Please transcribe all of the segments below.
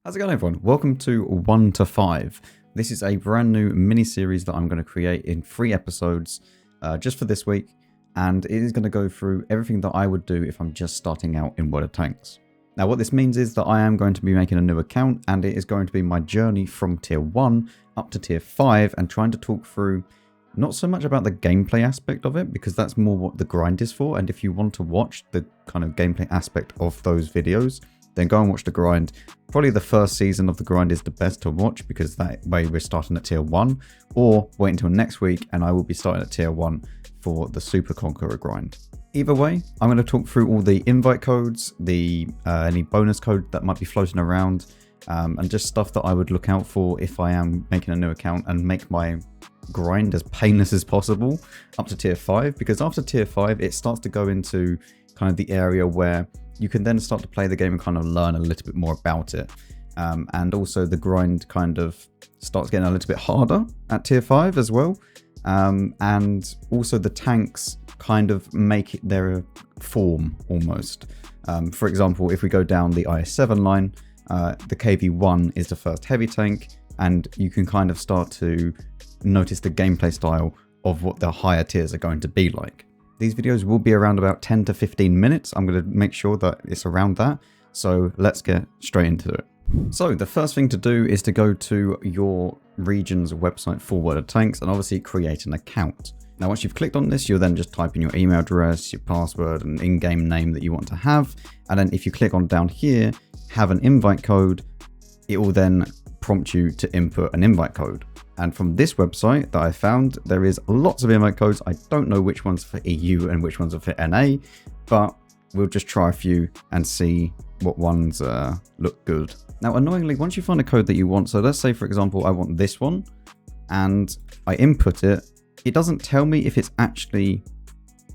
How's it going, everyone? Welcome to 1 to 5. This is a brand new mini-series that I'm going to create in 3 episodes just for this week, and it is going to go through everything that I would do if I'm just starting out in World of Tanks. Now, what this means is that I am going to be making a new account, and it is going to be my journey from Tier 1 up to Tier 5, and trying to talk through not so much about the gameplay aspect of it, because that's more what the grind is for, and if you want to watch the kind of gameplay aspect of those videos, then go and watch the grind. Probably the first season of the grind is the best to watch, because that way we're starting at Tier 1, or wait until next week and I will be starting at Tier 1 for the Super Conqueror grind. Either way, I'm going to talk through all the invite codes, the any bonus code that might be floating around, and just stuff that I would look out for if I am making a new account, and make my grind as painless as possible up to Tier 5, because after Tier 5 it starts to go into kind of the area where you can then start to play the game and kind of learn a little bit more about it. And also the grind kind of starts getting a little bit harder at Tier 5 as well. And also the tanks kind of make it their form almost. For example, if we go down the IS-7 line, the KV-1 is the first heavy tank, and you can kind of start to notice the gameplay style of what the higher tiers are going to be like. These videos will be around about 10 to 15 minutes. I'm going to make sure that it's around that. So let's get straight into it. So the first thing to do is to go to your region's website for World of Tanks and obviously create an account. Now, once you've clicked on this, you'll then just type in your email address, your password, and in-game name that you want to have. And then if you click on down here, have an invite code, it will then prompt you to input an invite code. And from this website that I found, there is lots of invite codes. I don't know which ones for EU and which ones are for NA, but we'll just try a few and see what ones look good. Now, annoyingly, once you find a code that you want, so let's say, for example, I want this one, and I input it, it doesn't tell me if it's actually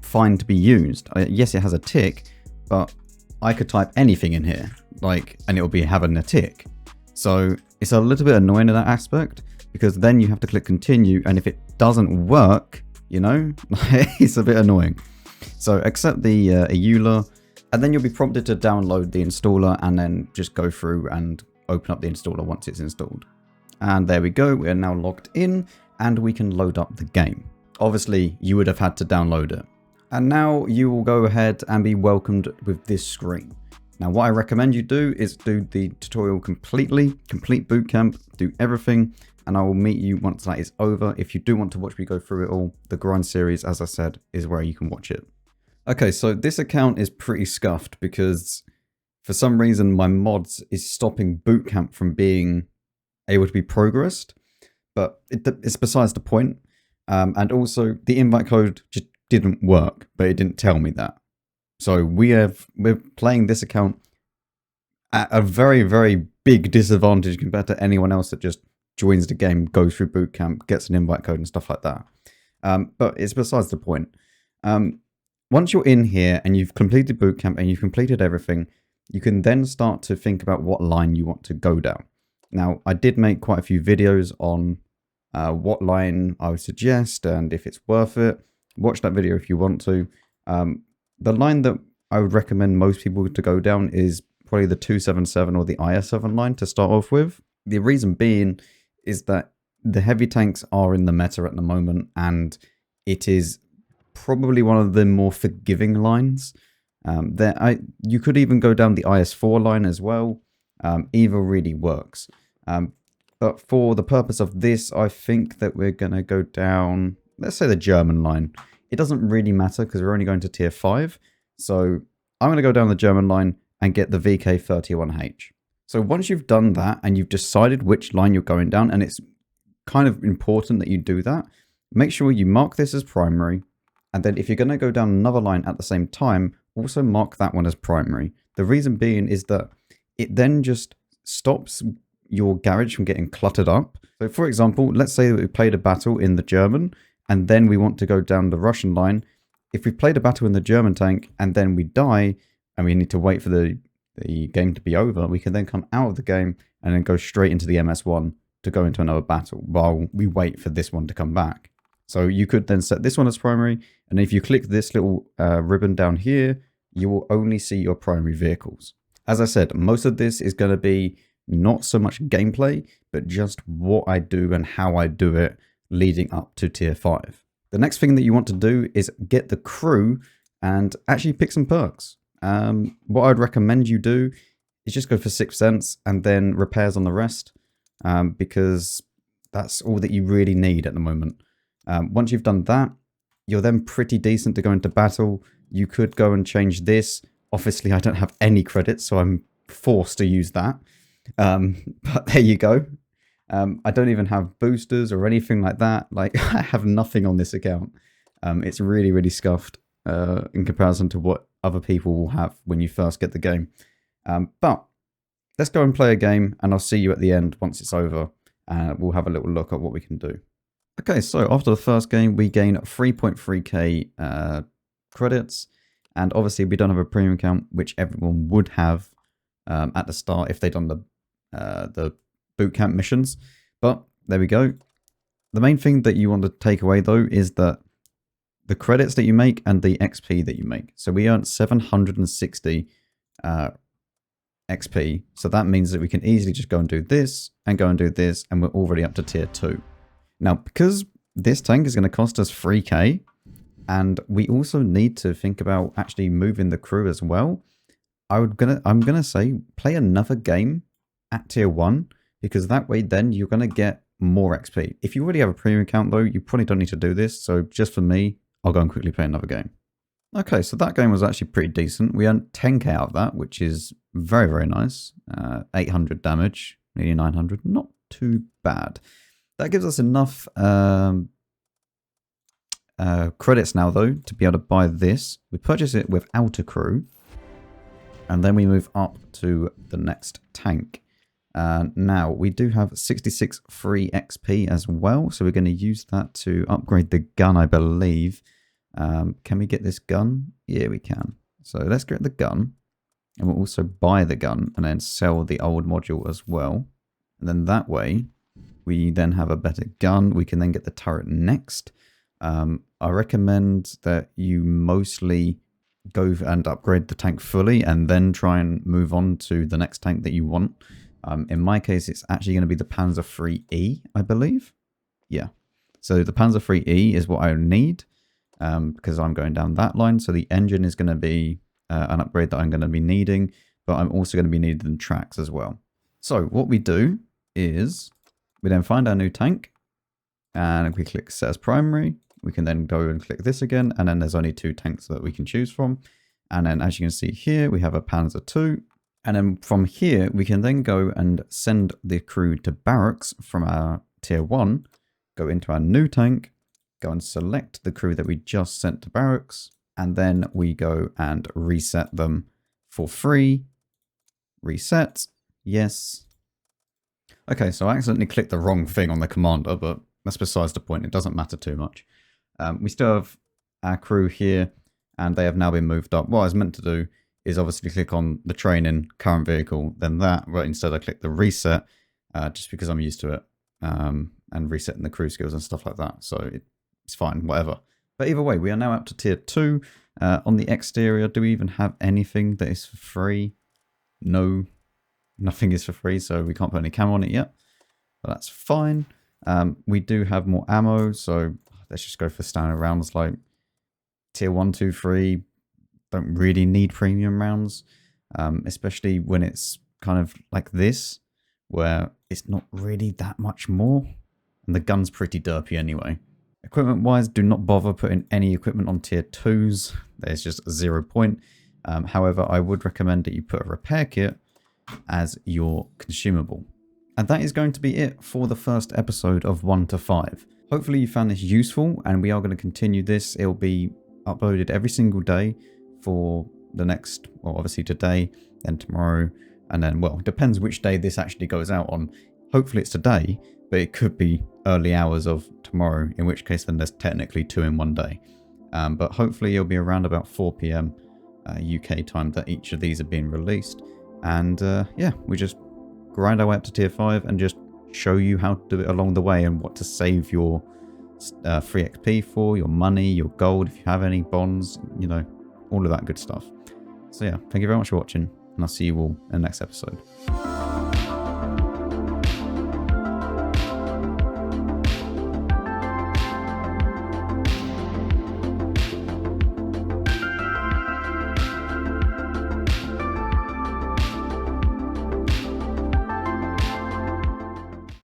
fine to be used. Yes, it has a tick, but I could type anything in here, and it'll be having a tick. So it's a little bit annoying in that aspect, because then you have to click continue, and if it doesn't work, you know, it's a bit annoying. So accept the EULA, and then you'll be prompted to download the installer, and then just go through and open up the installer once it's installed. And there we go, we're now logged in, and we can load up the game. Obviously, you would have had to download it. And now you will go ahead and be welcomed with this screen. Now, what I recommend you do is do the tutorial completely, complete bootcamp, do everything, and I will meet you once that is over. If you do want to watch me go through it all, the grind series, as I said, is where you can watch it. Okay, so this account is pretty scuffed because for some reason my mods is stopping bootcamp from being able to be progressed, but it's besides the point. And also the invite code just didn't work, but it didn't tell me that. So we're playing this account at a very, very big disadvantage compared to anyone else that just joins the game, goes through bootcamp, gets an invite code and stuff like that. But it's besides the point. Once you're in here and you've completed bootcamp and you've completed everything, you can then start to think about what line you want to go down. Now, I did make quite a few videos on what line I would suggest and if it's worth it. Watch that video if you want to. The line that I would recommend most people to go down is probably the 277 or the IS-7 line to start off with. The reason being is that the heavy tanks are in the meta at the moment, and it is probably one of the more forgiving lines. You could even go down the IS-4 line as well. Either really works. But for the purpose of this, I think that we're going to go down, let's say the German line. It doesn't really matter because we're only going to Tier 5. So I'm going to go down the German line and get the VK31H. So once you've done that and you've decided which line you're going down, and it's kind of important that you do that, make sure you mark this as primary. And then if you're going to go down another line at the same time, also mark that one as primary. The reason being is that it then just stops your garage from getting cluttered up. So for example, let's say that we played a battle in the German, and then we want to go down the Russian line. If we played a battle in the German tank and then we die and we need to wait for the game to be over, we can then come out of the game and then go straight into the MS1 to go into another battle while we wait for this one to come back. So you could then set this one as primary, and if you click this little ribbon down here, you will only see your primary vehicles. As I said, most of this is going to be not so much gameplay, but just what I do and how I do it leading up to tier 5. The next thing that you want to do is get the crew and actually pick some perks. What I'd recommend you do is just go for 6th Sense and then repairs on the rest, because that's all that you really need at the moment. Once you've done that, you're then pretty decent to go into battle. You could go and change this. Obviously, I don't have any credits, so I'm forced to use that. But there you go. I don't even have boosters or anything like that. Like, I have nothing on this account. It's really, really scuffed in comparison to what other people will have when you first get the game. But let's go and play a game, and I'll see you at the end once it's over. We'll have a little look at what we can do. Okay, so after the first game, we gain 3.3k credits. And obviously, we don't have a premium account, which everyone would have at the start if they'd done the boot camp missions. But there we go. The main thing that you want to take away, though, is that the credits that you make and the XP that you make. So we earned 760 XP. So that means that we can easily just go and do this and go and do this, and we're already up to tier 2. Now, because this tank is going to cost us 3k, and we also need to think about actually moving the crew as well, I'm gonna say play another game at tier 1, because that way then you're gonna get more XP. If you already have a premium account though, you probably don't need to do this. So just for me, I'll go and quickly play another game. Okay, so that game was actually pretty decent. We earned 10k out of that, which is very, very nice. 800 damage, nearly 900, not too bad. That gives us enough credits now, though, to be able to buy this. We purchase it without a crew, and then we move up to the next tank. Now, we do have 66 free XP as well, so we're going to use that to upgrade the gun, I believe. Can we get this gun? Yeah, we can. So let's get the gun, and we'll also buy the gun and then sell the old module as well. And then that way, we then have a better gun. We can then get the turret next. I recommend that you mostly go and upgrade the tank fully and then try and move on to the next tank that you want. In my case, it's actually going to be the Panzer IIIe, I believe. Yeah. So the Panzer IIIe is what I need because I'm going down that line. So the engine is going to be an upgrade that I'm going to be needing, but I'm also going to be needing tracks as well. So what we do is we then find our new tank, and if we click set as primary, we can then go and click this again, and then there's only 2 tanks that we can choose from. And then as you can see here, we have a Panzer II. And then from here, we can then go and send the crew to barracks from our tier 1, go into our new tank, go and select the crew that we just sent to barracks, and then we go and reset them for free. Reset, yes. Okay, so I accidentally clicked the wrong thing on the commander, but that's besides the point. It doesn't matter too much. We still have our crew here, and they have now been moved up. What I was meant to do is obviously click on the training, current vehicle, then that, but instead I click the reset, just because I'm used to it, and resetting the crew skills and stuff like that. So it's fine, whatever. But either way, we are now up to tier 2. On the exterior, do we even have anything that is for free? No. Nothing is for free, so we can't put any camo on it yet. But that's fine. We do have more ammo, so let's just go for standard rounds like tier 1, 2, 3. Don't really need premium rounds, especially when it's kind of like this, where it's not really that much more. And the gun's pretty derpy anyway. Equipment-wise, do not bother putting any equipment on tier 2s. There's just 0 point. However, I would recommend that you put a repair kit as your consumable. And that is going to be it for the first episode of 1 to 5. Hopefully you found this useful, and we are going to continue this. It'll be uploaded every single day for the next, well, obviously today, then tomorrow, and then, well, it depends which day this actually goes out on. Hopefully it's today, but it could be early hours of tomorrow, in which case then there's technically 2 in one day. But hopefully it'll be around about 4 PM UK time that each of these are being released. And yeah, we just grind our way up to tier 5 and just show you how to do it along the way and what to save your free XP for, your money, your gold, if you have any bonds, you know, all of that good stuff. So yeah, thank you very much for watching, and I'll see you all in the next episode.